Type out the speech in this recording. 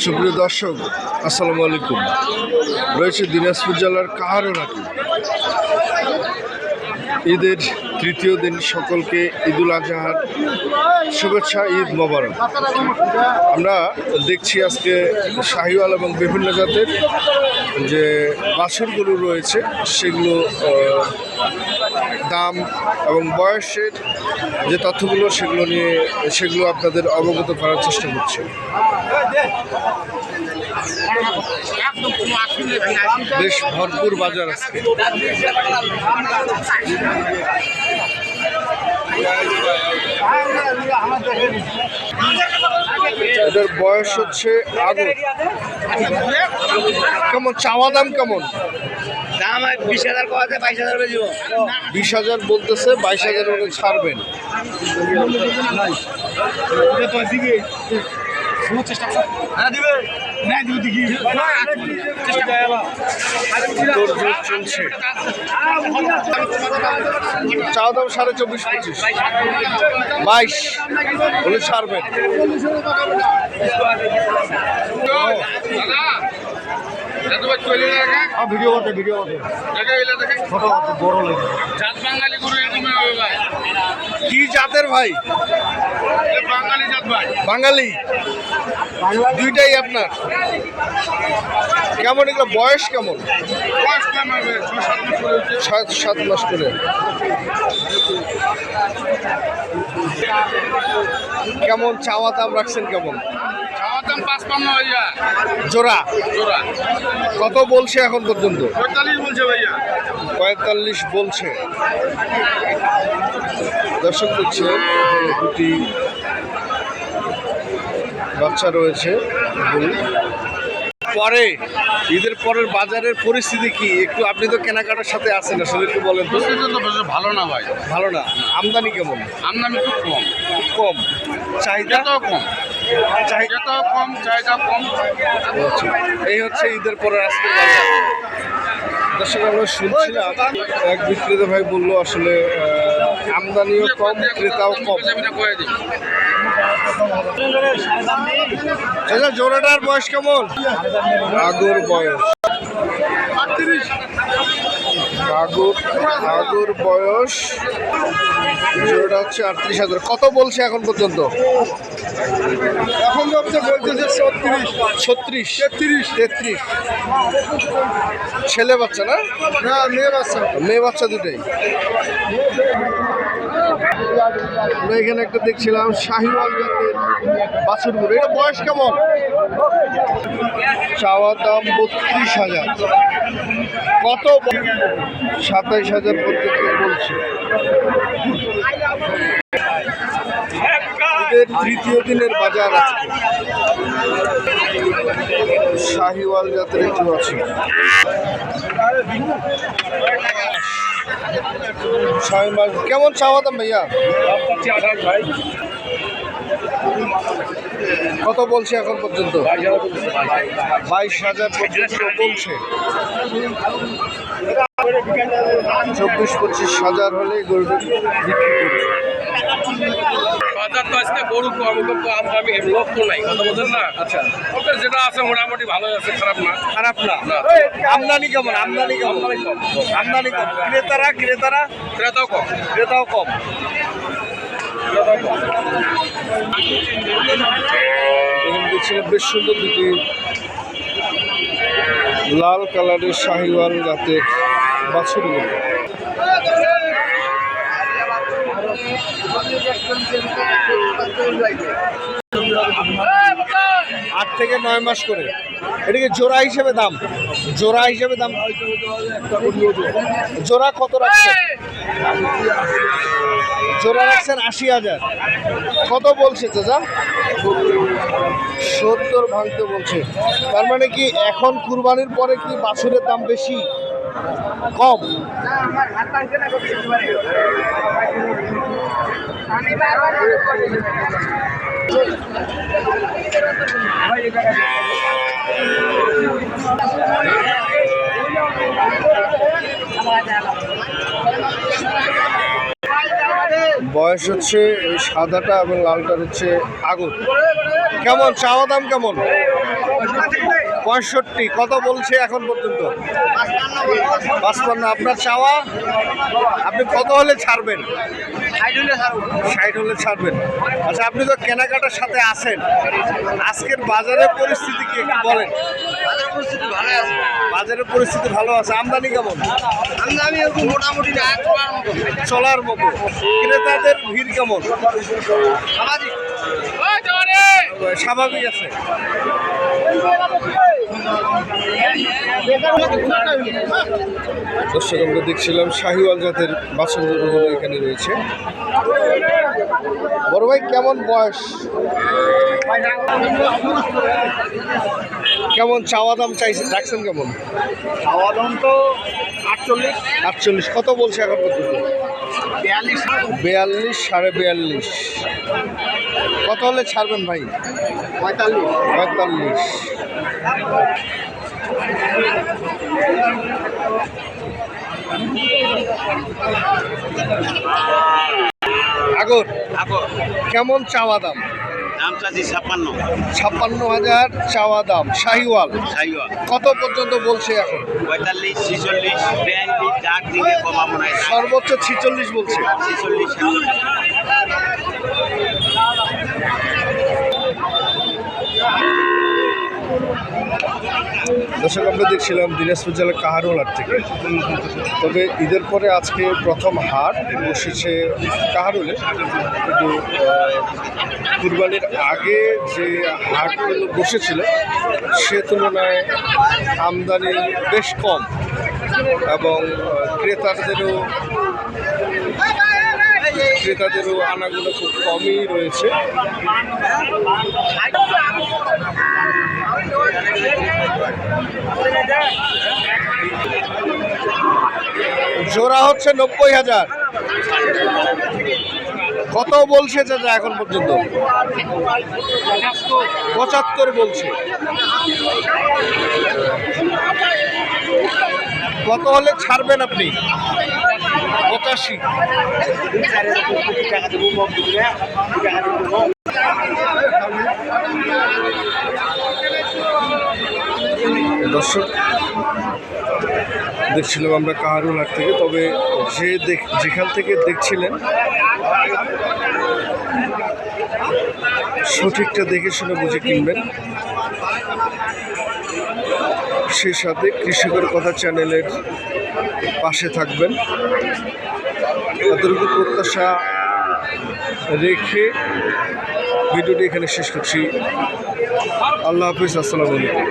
সুপ্রিয় দর্শক, আসসালামু আলাইকুম। রয়েছে দিনাজপুর জেলার কাহারোনাকি। ঈদের তৃতীয় দিন সকলকে ঈদুল আজহার শুভেচ্ছা, ঈদ মোবারক। আমরা দেখছি আজকে শাহিওয়াল এবং বিভিন্ন জাতের যে বাছুরগুলো রয়েছে সেগুলো দাম এবং বয়সের যে তথ্যগুলো সেগুলো আপনাদের অবগত করার চেষ্টা করছি। বেশ ভরপুর বাজার আজকে। এটার বয়স হচ্ছে আগর। কেমন চাওয়া দাম কেমন? দাম 20,000 কথা 22,000 বেজব। 20,000 বলতেছে, 22,000 হলে ছাড়বেন। চলছে চাওয়া দাম 24,500, 22 হলে ছাড়বেন। ভিডিও কি জাতের ভাই? বাঙালি দুইটাই আপনার? কেমন এগুলো বয়স কেমন? 7 মাস করে। কেমন চাওয়া দাম রাখছেন? কেমন জোড়া? কত বলছে এখন পর্যন্ত? 45 বলছে। দর্শক দেখছেন দুটি বাচ্চা রয়েছে। পরে ঈদের পরের বাজারের পরিস্থিতি কি একটু, আপনি তো কেনাকাটার সাথে আছেন, আসলে একটু বলেন তো। ভালো না ভাই, ভালো না। আমদানি কেমন? আমদানি খুব কম। কম। চাহিদা কম। চাহিদাটাও কম, চাহিদা কম। এই হচ্ছে ঈদের পরে আজকের বাজার। দর্শক, আমরা শুনছিলাম এক বিক্রেতা ভাই বললো আসলে আমদানিও কম, ক্রেতাও কম। জোড়াটার বয়স কেমন? আগর বয়স আগর বয়স জোড়াটা হচ্ছে 38,000। কত বলছে এখন পর্যন্ত? এখন বলতেছে 36, 33। ছেলে বাচ্চা না? মেয়ে বাচ্চা দুটাই। আমরা এখানে একটা দেখছিলাম শাহিওয়াল জাতের বাছুরগুলো। এটা বয়স কেমন? চাওয়া দাম 32,000। কত? 27,000 পর্যন্ত বলছে। ঈদের তৃতীয় দিনের বাজার আজকে। শাহিওয়াল জাতের একটু আছে। 6 মাস। কেমন চাওয়া দাম ভাইয়া? কত বলছে এখন পর্যন্ত? 22,000 পর্যন্ত বলছে। 24-25,000 হলে গরুটা বিক্রি করবে। বাজার তো আজকে গরু আমদামি লোক তো নাই, কথা বলছেন না? আচ্ছা, যেটা আছে মোটামুটি ভালোই আছে, খারাপ না। আমদানি কেমন? আমদানি কম। ক্রেতাও কম। দেখছিলাম বেশ সুন্দর দুটি লাল কালারের শাহিওয়াল জাতের বাছুরগুলো। 8 থেকে 9 মাস করে। এটাকে জোড়া হিসেবে দাম? জোড়া কত রাখছেন? জোড়া রাখছেন 80,000। কত বলছে চাচা? 70 ভাঙতে বলছে। তার মানে কি এখন কুরবানির পরে কি বাছুরের দাম বেশি কম? বয়স হচ্ছে সাদাটা এবং লালটার হচ্ছে আগর। কেমন চাওয়া দাম কেমন? 65 কত বলছে এখন পর্যন্ত? 55। আপনার চাওয়া? আপনি কত হলে ছাড়বেন? 60 হলে ছাড়বেন। আচ্ছা, আপনি তো কেনাকাটার সাথে আছেন, আজকের বাজারের পরিস্থিতি কি একটু বলেন? বাজারের পরিস্থিতি ভালো আছে। আমদানি কেমন? আমদানি মোটামুটি চলার মতো। ক্রেতাদের ভিড় কেমন? স্বাভাবিক আছে। দর্শক, আমরা দেখছিলাম শাহিওয়াল জাতের বাছুরগুলো এখানে রয়েছে। বড় ভাই, কেমন বয়স? কেমন চাওয়া দাম রাখছেন কেমন? খাওয়া দাম তো 48। কত বলছে এখন পর্যন্ত? 42, 42.5। কত হলে ছাড়বেন ভাই? 45। আগর কেমন চাওয়া দাম? দাম চাচ্ছি 56,000 চাওয়া দাম। শাহিওয়াল শাহিওয়াল কত পর্যন্ত বলছে এখন? 45, 46, 42, 4 দিকে কমাবো না। সর্বোচ্চ 46 বলছে। 46, 47। দর্শক, আমরা দেখছিলাম দিনাজপুর জেলার কাহারোল হাট থেকে। তবে ঈদের পরে আজকে প্রথম হাট বসেছে কাহারোলে। কিন্তু কুরবানির আগে যে হাটগুলো বসেছিল সে তুলনায় আমদানি বেশ কম এবং ক্রেতাদেরও আনাগুলো খুব কমই রয়েছে। জোড়া হচ্ছে 90,000। কত বলছে চাচা এখন পর্যন্ত? 75 বলছে। কত হলে ছাড়বেন আপনি? 85। দর্শক, দেখছিলাম আমরা কাহারোল হাট থেকে। তবে যেখান থেকে দেখছিলেন সঠিকটা দেখে শুনে বুঝে কিনবেন। সেই সাথে কৃষকের কথা চ্যানেলের পাশে থাকবেন, এতটুকু প্রত্যাশা রেখে ভিডিওটি এখানে শেষ করছি। আল্লাহ হাফিজ, আসসালামু আলাইকুম।